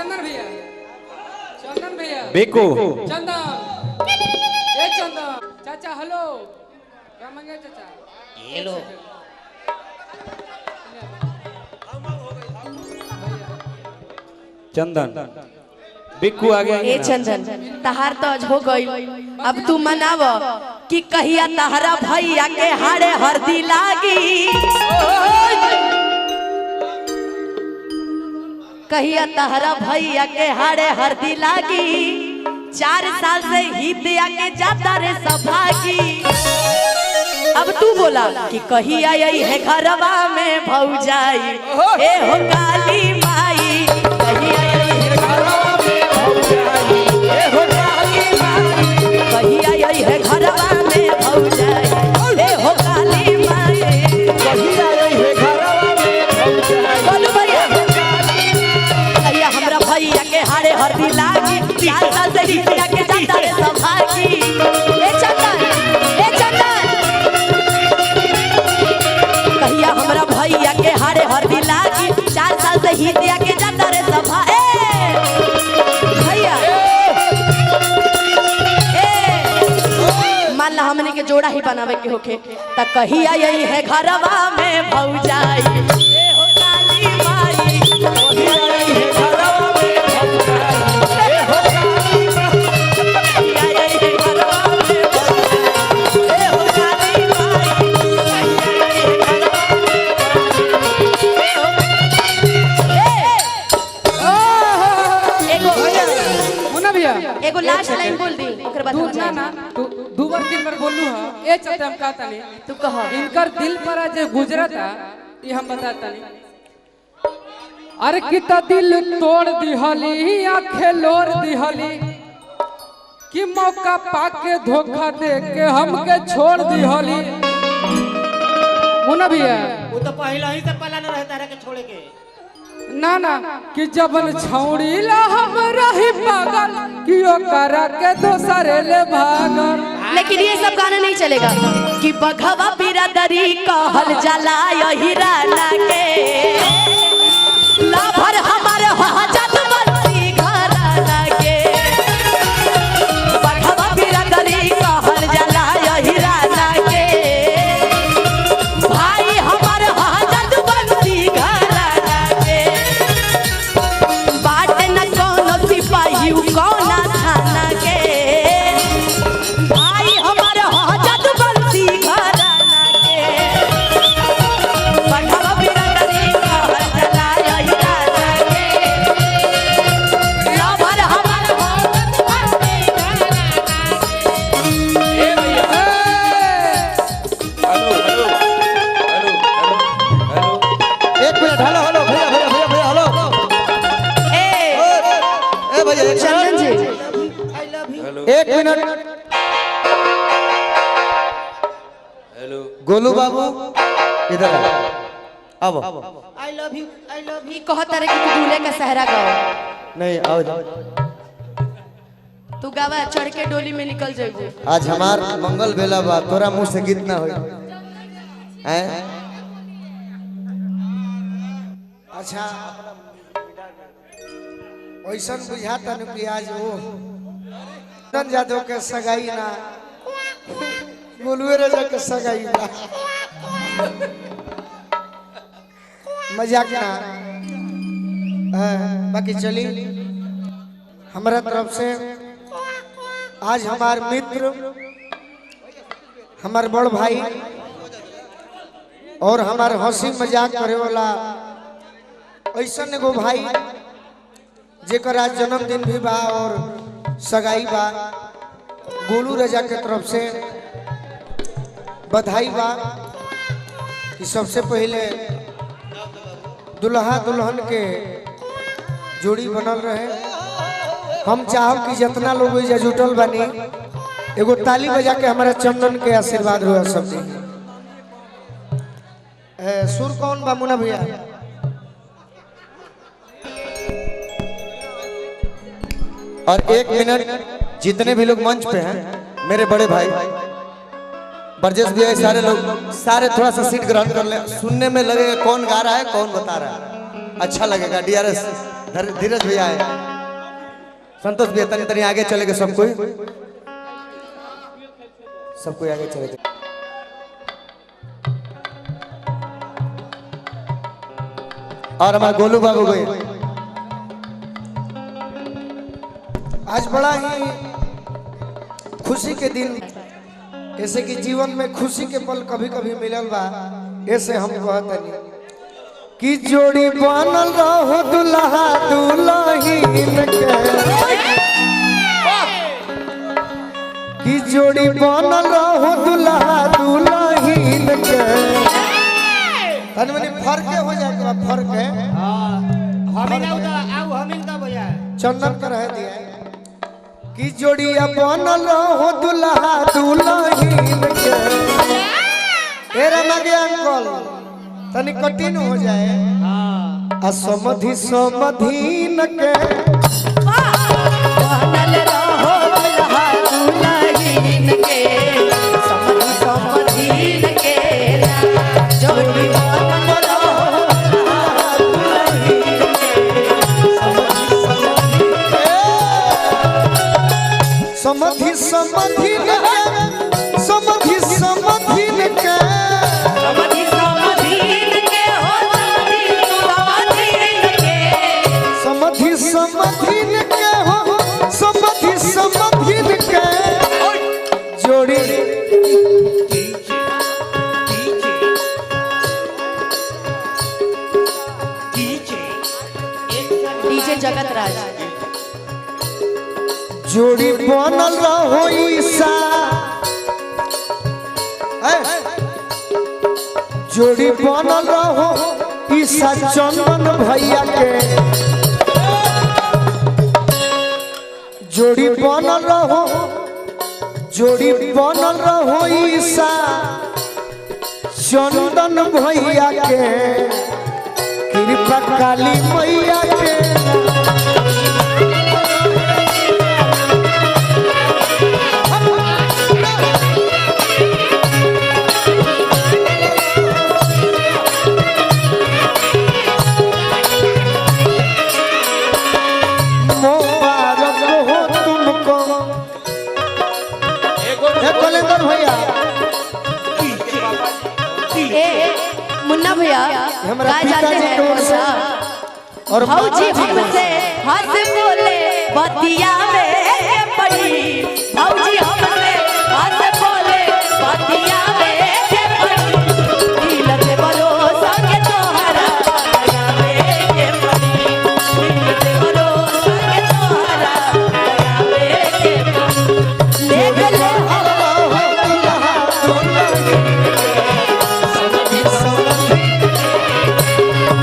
चंदन भैया, चंदन भैया, बेको चंदन, ए चंदन, चाचा हेलो, क्या मांगे चाचा? हेलो। चंदन बिक्कू आ गया। ए चंदन तहार तो आज हो गई, अब तू मनाव कि कहिया तहरा भैया के हारे हरदी लागी, कहिया तहरा भैया के हारे हरदी लागी, 4 साल से ही दिया के जाता रे सभागी। अब तू बोला कि कहिया यही है घरवा में भौजाई, ए हो काली माई, कहिया यही है घरवा में भौजाई, ए हो काली माई, कहिया यही है घरवा में भौजाई, ए हो काली माई, कहिया यही है घरवा में भौजाई। बोलो भैया, कहिया हमरा भैया के हारे हरदी लागी, 4 साल से ही दिया के जाता रे सभागी। ए चंदन, ए चंदन, कहिया हमरा भैया के हारे हरदी लागी, 4 साल से ही दिया के जाता रे सभा। भैया मान ला हमने के जोड़ा ही बनावे के होके, त कहिया यही है घरवा में भौजाई, ए हो काली माई, कहिया यही है घरवा में भौजाई, ए हो काली माई, कहिया यही है घरवा में भौजाई, ए हो काली माई, कहिया यही है घरवा में। मुन्ना भैया, एगो लास्ट लाइन बोल दी, ओकर बाद तू हम ना जाएंगे। ना, तू 2 बार 3 बार बोलू हां, ए चलते हम कहता नहीं, तू कह इनकर दिल पर आज गुजरता, ये हम बताता नहीं। अरे कितना दिल तोड़ दिहली, आंखें लोर दिहली, कि मौका पाके धोखा दे के हमके छोड़ दिहली। मुन्ना भैया, वो तो पहला ही से पला न रहता है के छोड़े के। ना ना, कि जबन छौड़ी ला हम रही पागल, कि ओ करा के दोसरे ले भागल। लेकिन ये सब गाना नहीं चलेगा कि बघवा बिरादरी कहल जाला यही राना के, लाभर हमारे हजत बंसी घराना के, बघवा बिरादरी कहल जाला यही राना के, भाई हमारे हजत बंसी घराना के, बाट न कोनो सिपाही कौना थाना के, भाई हमारे हजत बंसी घराना के, बघवा बिरादरी कहल जाला यही राना के, लाभर हमारे हजत बंसी घराना के। ए भैया, हेलो हेलो हेलो हेलो। एक मिनट, हेलो हेलो भैया भैया भैया भैया हेलो। ए भैया एक चंदन जी, मिनट, एक मिनट। हेलो गोलू बाबू इधर आओ, अब I love you, I love ये कहता रहे कि तू दूल्हे का सहरा गाओ, नहीं आओ जाओ। तू गावा चढ़ के डोली में निकल जाएगी। आज हमार मंगल बेला बा, तोरा मुंह से गीत ना होई हैं? अच्छा वैसन बुझाता न कि आज वो नंदन जादव के सगाई ना, गोलुए राजा के सगाई ना, मजाक ना। बाकी चली हमारा तरफ से आज हमार मित्र, हमार बड़ भाई और हमार हंसी मजाक करे वाला ऐसा एगो भाई जेकर आज जन्मदिन भी बा और सगाई बा, गोलू राजा के तरफ से बधाई बा कि सबसे पहले दुल्हा दुल्हन के जोड़ी बनल रहे। हम चाहब कि जितना लोग इजा जुटल बनी एगो ताली बजा के हमारा चंदन के आशीर्वाद हुआ सब दिन। सुर कौन बा मुन्ना भैया? और 1 मिनट जितने भी लोग मंच पे हैं, मेरे बड़े भाई बरजेश भैया, सारे लोग सारे थोड़ा सा सीट ग्रहण कर ले, सुनने में लगेगा कौन गा रहा है कौन बता रहा है। अच्छा लगेगा। डीआरएस धीरज भैया है, संतोष भैया तनी तनी आगे चलेगा, सब कोई आगे चलेगा। और हमारे गोलू बाबू गए आज बड़ा ही खुशी के दिन, ऐसे कि जीवन में खुशी के पल कभी कभी मिलल बा। ऐसे हम कहतनी कि जोड़ी बनल रहो दुल्हा दुल्हीन के, कि जोड़ी बनल रहो दुल्हा दुल्हीन के। तनी मनी फर्क हो जाएगा, फर्क है हमिंग का भैया चंदन कर रह दिया कि जोड़िया बनल रहो दुल्हा दुल्हीन के। तेरा मगे अंकल तनी कठिन हो जाए आ समधि समधीन के बनल रहो दुल्हा दुल्हीन के, समधि समधीन के। जोड़ी बनल रहो दुल्हा दुल्हीन के, समधि समधीन के, समधि समधीन के। समधि समधीन के हो, समधि समधीन के। समधि समधीन के हो, समधि समधीन के। जोड़ी डीजे जगत राज। जोड़ी बनल रहो ईसा, जोड़ी बनल रहो ईसा चंदन भैया के। जोड़ी बनल रहो, जोड़ी बनल रहो ईसा चंदन भैया के। कृपा काली मैया के मुबारक हो तुमको। कलेंदर भैया ए मुन्ना भैया हमरा गाय जाते पिताजी हैं की ओर से और भौजी हमसे हंस बोले बतिया में पड़ी। भौजी हमसे हंस बोले बतिया में पड़ी। दिल से भरोसा के तोहरा लगावे के पड़ी। दिल से भरोसा के तोहरा लगावे के पड़ी। देख ले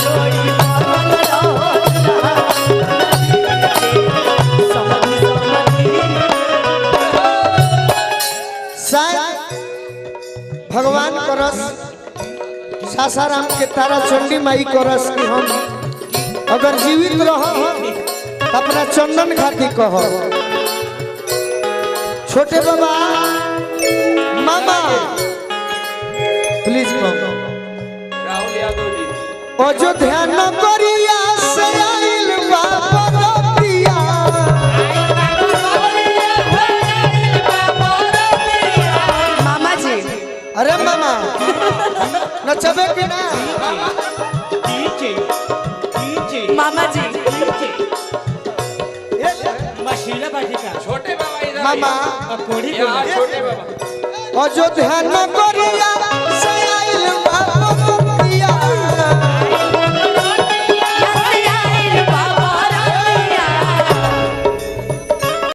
जोड़ी बनल रहो समधि समधीन। शायद भगवान करस, सासाराम के तारा चंडी माई करस कि हम अगर जीवित रह तो अपना चंदन खाती कह। छोटे बाबा मामा प्लीज कहो। राहुल यादव जी अयोध्या नगरिया से आइल बाबा रतिया। मामा जी अरे मामा नचबे कि ना? मामा जी मशीला बाजी का छोटे बाबा इधर मामा यहाँ छोटे बाबा अयोध्या नगरिया